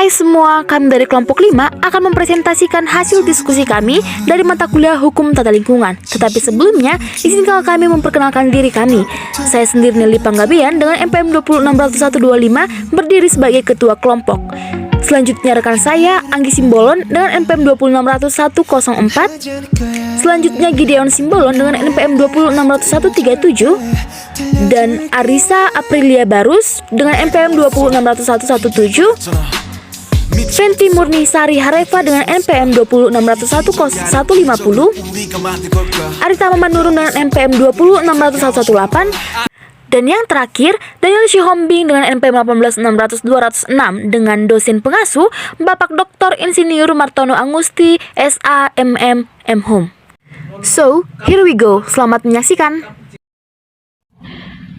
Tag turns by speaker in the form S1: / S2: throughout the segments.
S1: Hai semua, kami dari kelompok 5 akan mempresentasikan hasil diskusi kami dari mata kuliah Hukum Tata Lingkungan. Tetapi sebelumnya, izinkan kami memperkenalkan diri kami. Saya sendiri Nelly Panggabean dengan NPM 2060125 berdiri sebagai ketua kelompok. Selanjutnya rekan saya Anggi Simbolon dengan NPM 2060104. Selanjutnya Gideon Simbolon dengan NPM 2060137 dan Arisa Aprilia Barus dengan NPM 2060117. Fenty Murni Sari Hareva dengan NPM 206010150. Arita Mamanurun dengan NPM 2060118. Dan yang terakhir, Daniel Shihombing dengan NPM 18600-206 dengan dosen pengasuh Bapak Dr. Insinyur Martono Angusti, SA, MM, M.Hum. So, here we go. Selamat menyaksikan.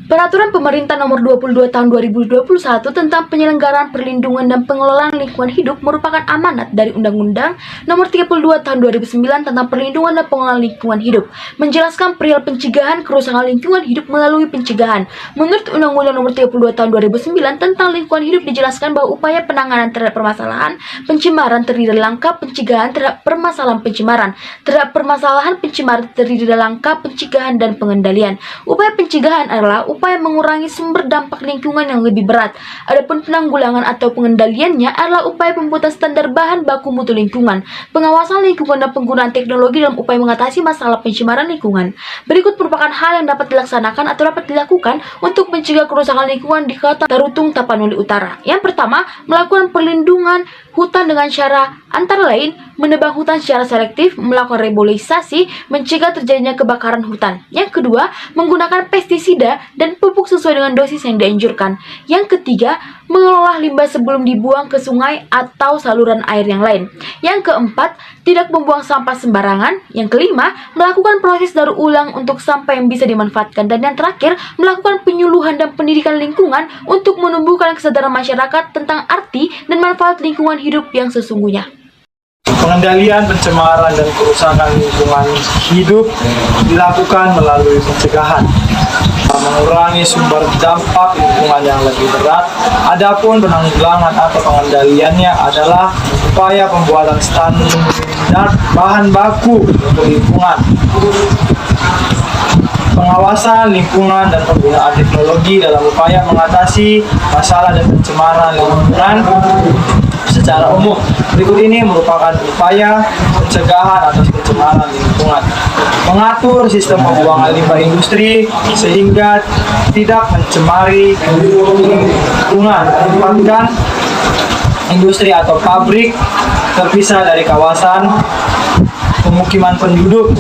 S1: Peraturan Pemerintah Nomor 22 Tahun 2021 tentang penyelenggaraan perlindungan dan pengelolaan lingkungan hidup merupakan amanat dari Undang-Undang Nomor 32 Tahun 2009 tentang perlindungan dan pengelolaan lingkungan hidup, menjelaskan perihal pencegahan kerusakan lingkungan hidup melalui pencegahan. Menurut Undang-Undang Nomor 32 Tahun 2009 tentang lingkungan hidup dijelaskan bahwa upaya penanganan terhadap permasalahan pencemaran terdiri dari langkah pencegahan terhadap permasalahan pencemaran. Terhadap permasalahan pencemaran terdiri dari langkah pencegahan dan pengendalian. Upaya pencegahan adalah upaya mengurangi sumber dampak lingkungan yang lebih berat. Adapun penanggulangan atau pengendaliannya adalah upaya pembuatan standar bahan baku mutu lingkungan, pengawasan lingkungan dan penggunaan teknologi dalam upaya mengatasi masalah pencemaran lingkungan. Berikut merupakan hal yang dapat dilaksanakan atau dapat dilakukan untuk mencegah kerusakan lingkungan di Kota Tarutung, Tapanuli Utara. Yang pertama, melakukan perlindungan hutan dengan cara antara lain menebang hutan secara selektif, melakukan reboisasi, mencegah terjadinya kebakaran hutan. Yang kedua, menggunakan pestisida dan pupuk sesuai dengan dosis yang dianjurkan. Yang ketiga, mengelola limbah sebelum dibuang ke sungai atau saluran air yang lain. Yang keempat, tidak membuang sampah sembarangan. Yang kelima, melakukan proses daur ulang untuk sampah yang bisa dimanfaatkan. Dan yang terakhir, melakukan penyuluhan dan pendidikan lingkungan untuk menumbuhkan kesadaran masyarakat tentang arti dan manfaat lingkungan hidup yang sesungguhnya.
S2: Pengendalian pencemaran dan kerusakan lingkungan hidup dilakukan melalui pencegahan, mengurangi sumber dampak lingkungan yang lebih berat. Adapun penanggulangan atau pengendaliannya adalah upaya pembuatan standar bahan baku untuk lingkungan, pengawasan lingkungan dan penggunaan teknologi dalam upaya mengatasi masalah dan pencemaran lingkungan secara umum. Berikut ini merupakan upaya pencegahan atas pencemaran lingkungan. Mengatur sistem pembuangan limbah industri sehingga tidak mencemari lingkungan. Tempatkan industri atau pabrik terpisah dari kawasan pemukiman penduduk.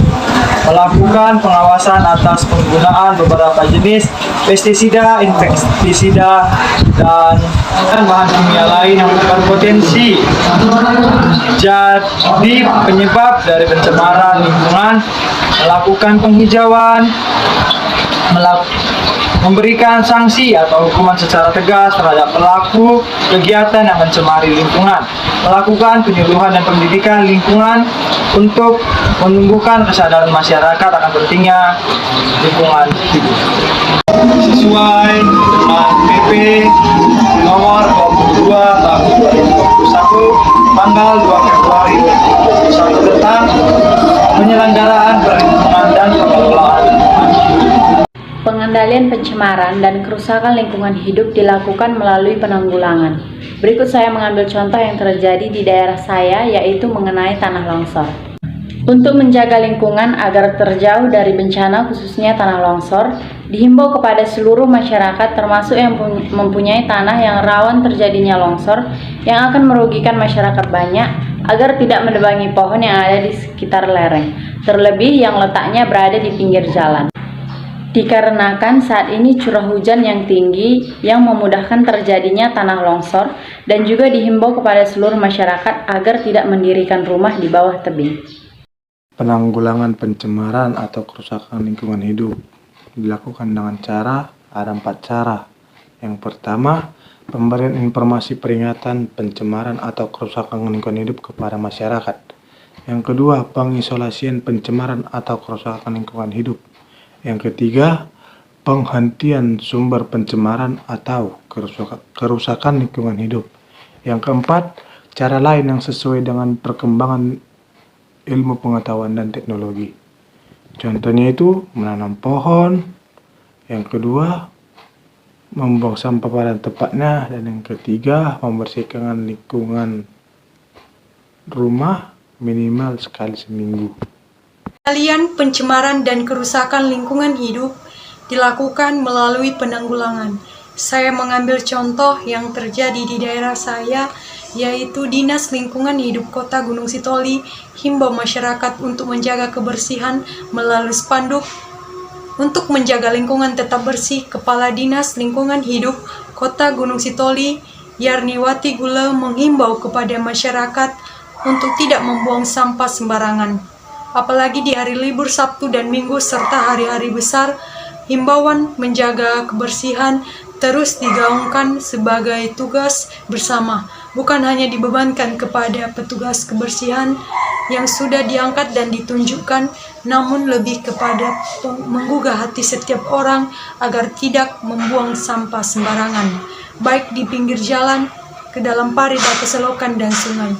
S2: Melakukan pengawasan atas penggunaan beberapa jenis pestisida, insektisida, dan bahan kimia lain yang berpotensi jadi penyebab dari pencemaran lingkungan. Melakukan penghijauan, memberikan sanksi atau hukuman secara tegas terhadap pelaku kegiatan yang mencemari lingkungan, melakukan penyuluhan dan pendidikan lingkungan untuk menumbuhkan kesadaran masyarakat akan pentingnya lingkungan hidup. Sesuai dengan PP nomor 22 tahun 2021 tanggal 2 Februari 2021 tentang penyelenggaraan perlindungan dan pengelolaan lingkungan hidup.
S3: Pengendalian pencemaran dan kerusakan lingkungan hidup dilakukan melalui penanggulangan. Berikut saya mengambil contoh yang terjadi di daerah saya, yaitu mengenai tanah longsor. Untuk menjaga lingkungan agar terjauh dari bencana khususnya tanah longsor, dihimbau kepada seluruh masyarakat termasuk yang mempunyai tanah yang rawan terjadinya longsor yang akan merugikan masyarakat banyak agar tidak menebangi pohon yang ada di sekitar lereng, terlebih yang letaknya berada di pinggir jalan. Dikarenakan saat ini curah hujan yang tinggi yang memudahkan terjadinya tanah longsor, dan juga dihimbau kepada seluruh masyarakat agar tidak mendirikan rumah di bawah tebing.
S2: Penanggulangan pencemaran atau kerusakan lingkungan hidup dilakukan dengan ada 4 cara. Yang pertama, pemberian informasi peringatan pencemaran atau kerusakan lingkungan hidup kepada masyarakat. Yang kedua, pengisolasian pencemaran atau kerusakan lingkungan hidup. Yang ketiga, penghentian sumber pencemaran atau kerusakan lingkungan hidup.
S4: Yang keempat, cara lain yang sesuai dengan perkembangan ilmu pengetahuan dan teknologi. Contohnya itu menanam pohon. Yang kedua, membuang sampah pada tempatnya. Dan yang ketiga, membersihkan lingkungan rumah minimal sekali seminggu.
S5: Pengendalian pencemaran dan kerusakan lingkungan hidup dilakukan melalui penanggulangan. Saya mengambil contoh yang terjadi di daerah saya, yaitu Dinas Lingkungan Hidup Kota Gunung Sitoli himbau masyarakat untuk menjaga kebersihan melalui spanduk. Untuk menjaga lingkungan tetap bersih, Kepala Dinas Lingkungan Hidup Kota Gunung Sitoli, Yarniwati Gule, menghimbau kepada masyarakat untuk tidak membuang sampah sembarangan. Apalagi di hari libur Sabtu dan Minggu serta hari-hari besar, himbauan menjaga kebersihan terus digaungkan sebagai tugas bersama, bukan hanya dibebankan kepada petugas kebersihan yang sudah diangkat dan ditunjukkan, namun lebih kepada menggugah hati setiap orang agar tidak membuang sampah sembarangan, baik di pinggir jalan, ke dalam parit atau selokan dan sungai.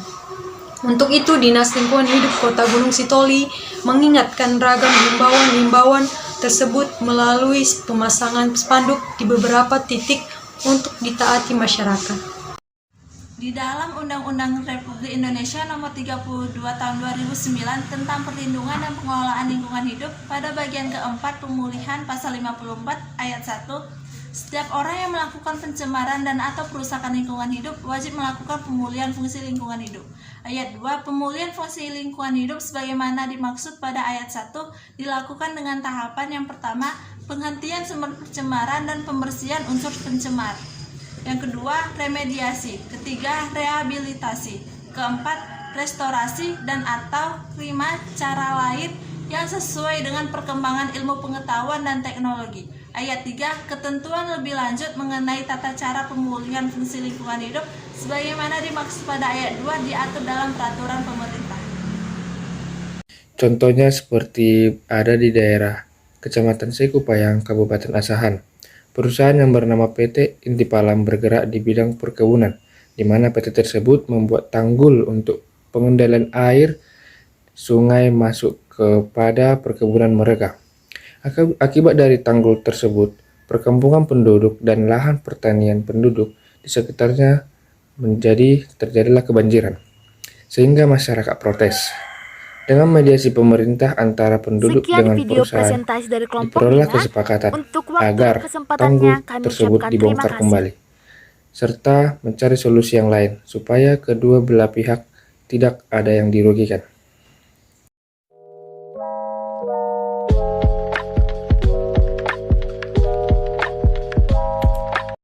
S5: Untuk itu, Dinas Lingkungan Hidup Kota Gunung Sitoli mengingatkan ragam himbauan-himbauan tersebut melalui pemasangan spanduk di beberapa titik untuk ditaati masyarakat.
S6: Di dalam Undang-Undang Republik Indonesia Nomor 32 Tahun 2009 tentang Perlindungan dan Pengelolaan Lingkungan Hidup, pada bagian keempat pemulihan pasal 54 ayat 1, setiap orang yang melakukan pencemaran dan atau perusakan lingkungan hidup wajib melakukan pemulihan fungsi lingkungan hidup. Ayat 2, pemulihan fungsi lingkungan hidup sebagaimana dimaksud pada ayat 1 dilakukan dengan tahapan yang pertama, penghentian sumber pencemaran dan pembersihan unsur pencemar. Yang kedua, remediasi. Ketiga, rehabilitasi. Keempat, restorasi dan atau 5 cara lain yang sesuai dengan perkembangan ilmu pengetahuan dan teknologi. Ayat 3, ketentuan lebih lanjut mengenai tata cara pemulihan fungsi lingkungan hidup sebagaimana dimaksud pada ayat 2 diatur dalam peraturan pemerintah.
S7: Contohnya seperti ada di daerah Kecamatan Sekupayang, Kabupaten Asahan. Perusahaan yang bernama PT Intipalam bergerak di bidang perkebunan, di mana PT tersebut membuat tanggul untuk pengendalian air sungai masuk kepada perkebunan mereka. Akibat dari tanggul tersebut, perkampungan penduduk dan lahan pertanian penduduk di sekitarnya terjadilah kebanjiran, sehingga masyarakat protes. Dengan mediasi pemerintah antara penduduk dengan perusahaan, diperoleh kesepakatan agar tanggul tersebut dibongkar kembali, serta mencari solusi yang lain supaya kedua belah pihak tidak ada yang dirugikan.